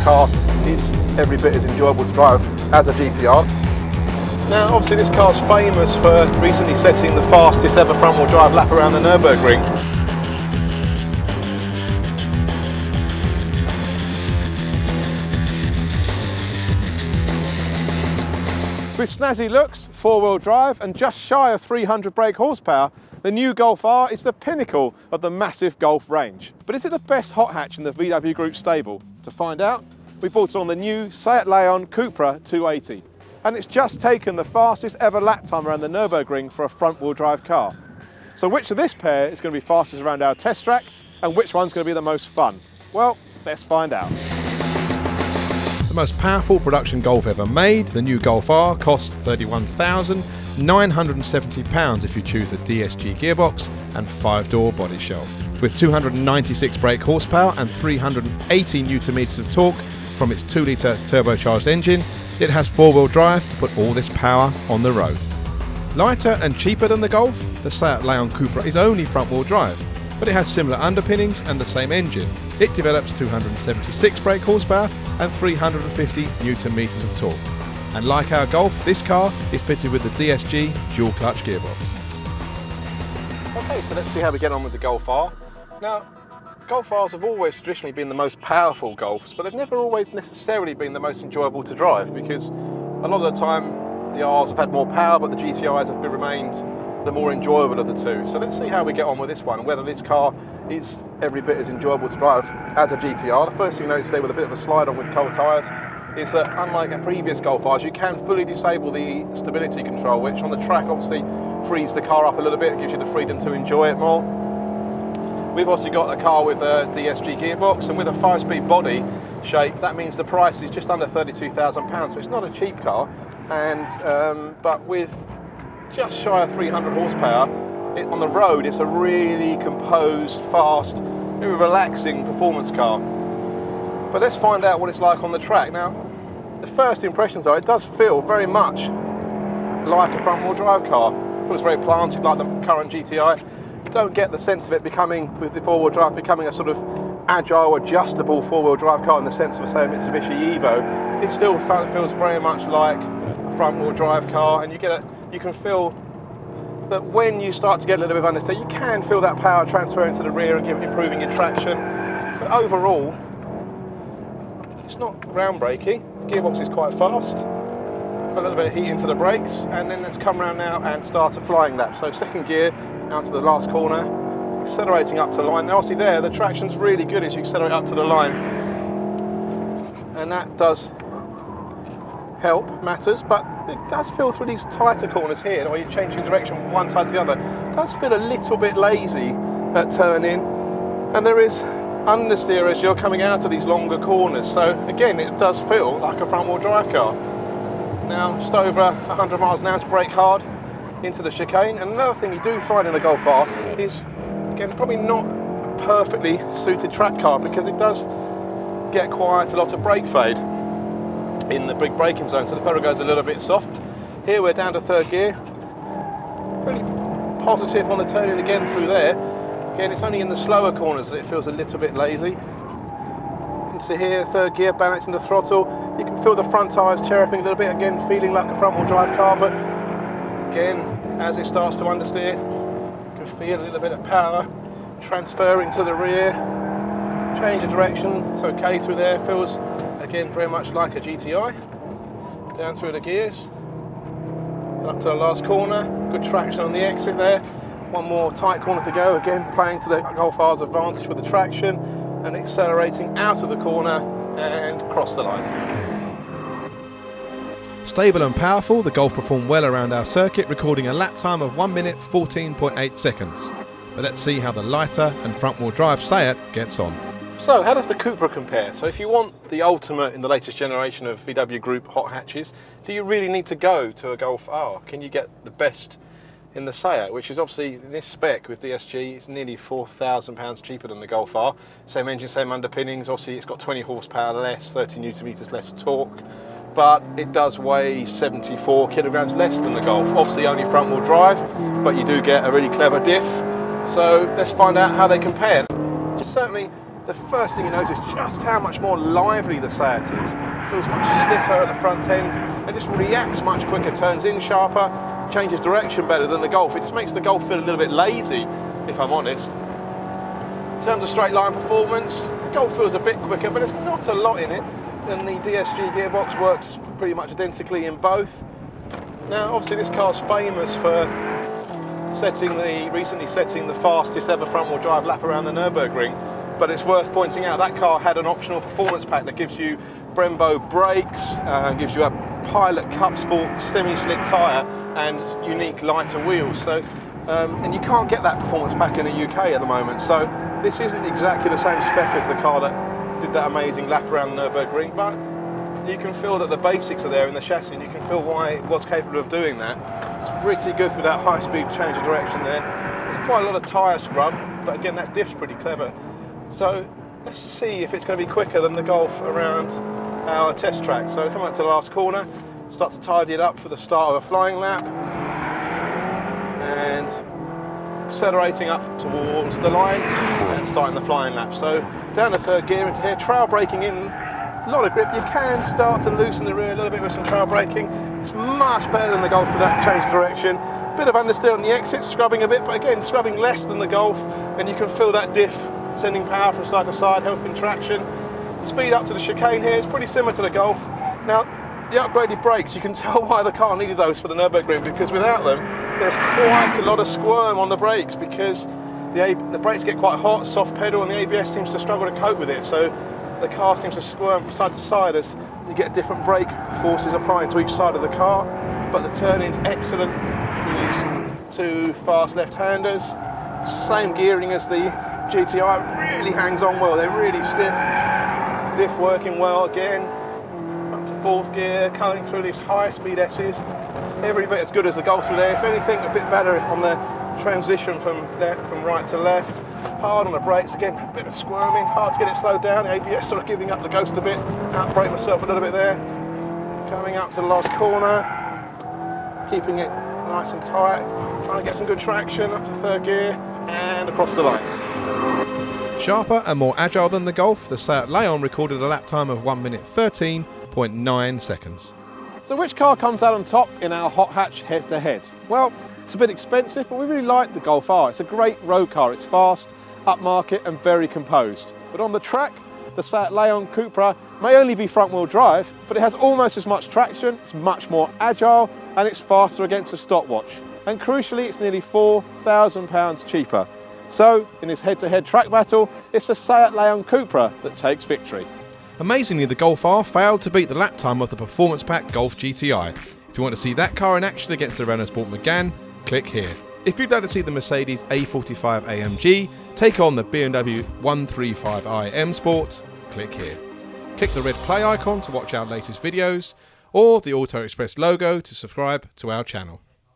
car is every bit as enjoyable to drive as a GTR. Now obviously this car's famous for recently setting the fastest ever front wheel drive lap around the Nurburgring. With snazzy looks, four-wheel drive and just shy of 300 brake horsepower, the new Golf R is the pinnacle of the massive Golf range. But is it the best hot hatch in the VW Group stable? To find out, we brought it on the new SEAT Leon Cupra 280. And it's just taken the fastest ever lap time around the Nurburgring for a front-wheel drive car. So which of this pair is going to be fastest around our test track, and which one's going to be the most fun? Well, let's find out. The most powerful production Golf ever made, the new Golf R costs £31,970 if you choose a DSG gearbox and 5-door body shelf. With 296 brake horsepower and 380 Nm of torque from its 2-litre turbocharged engine, it has four-wheel drive to put all this power on the road. Lighter and cheaper than the Golf, the SEAT Leon Cupra is only front-wheel drive, but it has similar underpinnings and the same engine. It develops 276 brake horsepower and 350 Nm of torque. And like our Golf, this car is fitted with the DSG dual clutch gearbox. Okay, so let's see how we get on with the Golf R. Now, Golf Rs have always traditionally been the most powerful Golfs, but they've never always necessarily been the most enjoyable to drive, because a lot of the time the Rs have had more power, but the GTIs have remained the more enjoyable of the two. So let's see how we get on with this one, and whether this car is every bit as enjoyable to drive as a GTR. The first thing you notice there with a bit of a slide on with cold tyres is that unlike a previous Golf Rs, you can fully disable the stability control, which on the track obviously frees the car up a little bit and gives you the freedom to enjoy it more. We've also got a car with a DSG gearbox, and with a 5-speed body shape, that means the price is just under £32,000, so it's not a cheap car. And but with just shy of 300 horsepower, on the road it's a really composed, fast, very relaxing performance car. But let's find out what it's like on the track. Now, the first impressions are it does feel very much like a front-wheel drive car. It feels very planted like the current GTI. You don't get the sense of it becoming, with the four-wheel drive, becoming a sort of agile, adjustable four-wheel drive car in the sense of, say, a Mitsubishi Evo. It still feels very much like a front-wheel drive car, and you can feel that when you start to get a little bit of understeer, you can feel that power transferring to the rear and improving your traction. So overall, it's not groundbreaking. The gearbox is quite fast. A little bit of heat into the brakes, and then let's come around now and start a flying lap. So second gear, out to the last corner, accelerating up to the line. Now obviously there, the traction's really good as you accelerate up to the line. And that does help matters, but it does feel through these tighter corners here, where you're changing direction from one side to the other. It does feel a little bit lazy at turning, and there is understeer as you're coming out of these longer corners. So again, it does feel like a front-wheel drive car. Now, just over 100 miles an hour to brake hard into the chicane. And another thing you do find in the Golf R is, again, probably not a perfectly suited track car, because it does get quite a lot of brake fade in the big braking zone, so the pedal goes a little bit soft. Here we're down to third gear. Really positive on the turning again through there. Again, it's only in the slower corners that it feels a little bit lazy. You can see here, third gear, balancing the throttle. You can feel the front tyres chirruping a little bit, again feeling like a front-wheel drive car, but again, as it starts to understeer, you can feel a little bit of power transferring to the rear. Change of direction, it's okay through there, feels again very much like a GTI. Down through the gears, and up to the last corner, good traction on the exit there. One more tight corner to go, again playing to the Golf R's advantage with the traction, and accelerating out of the corner and across the line. Stable and powerful, the Golf performed well around our circuit, recording a lap time of 1 minute 14.8 seconds. But let's see how the lighter and front-wheel drive SEAT gets on. So how does the Cupra compare? So if you want the ultimate in the latest generation of VW Group hot hatches, do you really need to go to a Golf R? Can you get the best in the SEAT, which is obviously in this spec with DSG, it's nearly £4,000 cheaper than the Golf R. Same engine, same underpinnings. Obviously it's got 20 horsepower less, 30 Nm less torque, but it does weigh 74 kilograms less than the Golf. Obviously only front wheel drive, but you do get a really clever diff. So let's find out how they compare. Certainly the first thing you notice is just how much more lively the SEAT is. It feels much stiffer at the front end, and just reacts much quicker, turns in sharper, changes direction better than the Golf. It just makes the Golf feel a little bit lazy, if I'm honest. In terms of straight line performance, the Golf feels a bit quicker, but there's not a lot in it, and the DSG gearbox works pretty much identically in both. Now, obviously this car's famous for recently setting the fastest ever front-wheel drive lap around the Nurburgring, but it's worth pointing out that car had an optional performance pack that gives you Brembo brakes, gives you a Pilot Cup Sport semi-slick tyre and unique lighter wheels. So, and you can't get that performance pack in the UK at the moment, so this isn't exactly the same spec as the car that did that amazing lap around the Nurburgring, but you can feel that the basics are there in the chassis, and you can feel why it was capable of doing that. It's pretty good through that high-speed change of direction there. There's quite a lot of tyre scrub, but again, that diff's pretty clever. So let's see if it's going to be quicker than the Golf around our test track. So come up to the last corner, start to tidy it up for the start of a flying lap, and accelerating up towards the line and starting the flying lap. So down the third gear into here, trail braking in, a lot of grip. You can start to loosen the rear a little bit with some trail braking. It's much better than the Golf to that change direction. Bit of understeer on the exit, scrubbing a bit, but again, scrubbing less than the Golf, and you can feel that diff sending power from side to side, helping traction. Speed up to the chicane here, it's pretty similar to the Golf. Now, the upgraded brakes, you can tell why the car needed those for the Nurburgring, because without them, there's quite a lot of squirm on the brakes, because the brakes get quite hot, soft pedal, and the ABS seems to struggle to cope with it. So the car seems to squirm from side to side as you get different brake forces applying to each side of the car. But the turn-in's excellent to use two fast left-handers. Same gearing as the GTI, really hangs on well, they're really stiff. Diff working well again. Up to fourth gear, cutting through these high-speed S's. Every bit as good as the Golf there. If anything, a bit better on the transition from right to left. Hard on the brakes, again, a bit of squirming, hard to get it slowed down. ABS sort of giving up the ghost a bit. Outbrake myself a little bit there. Coming up to the last corner, keeping it nice and tight, trying to get some good traction up to third gear and across the line. Sharper and more agile than the Golf, the SEAT Leon recorded a lap time of 1 minute 13.9 seconds. So which car comes out on top in our hot hatch head-to-head? Well, it's a bit expensive, but we really like the Golf R. It's a great road car. It's fast, upmarket and very composed. But on the track, the SEAT Leon Cupra may only be front-wheel drive, but it has almost as much traction, it's much more agile, and it's faster against a stopwatch. And crucially, it's nearly £4,000 cheaper. So, in this head-to-head track battle, it's the SEAT Leon Cupra that takes victory. Amazingly, the Golf R failed to beat the lap time of the performance pack Golf GTI. If you want to see that car in action against the Renault Sport Megane, click here. If you'd like to see the Mercedes A45 AMG take on the BMW 135i M Sport, click here. Click the red play icon to watch our latest videos, or the Auto Express logo to subscribe to our channel.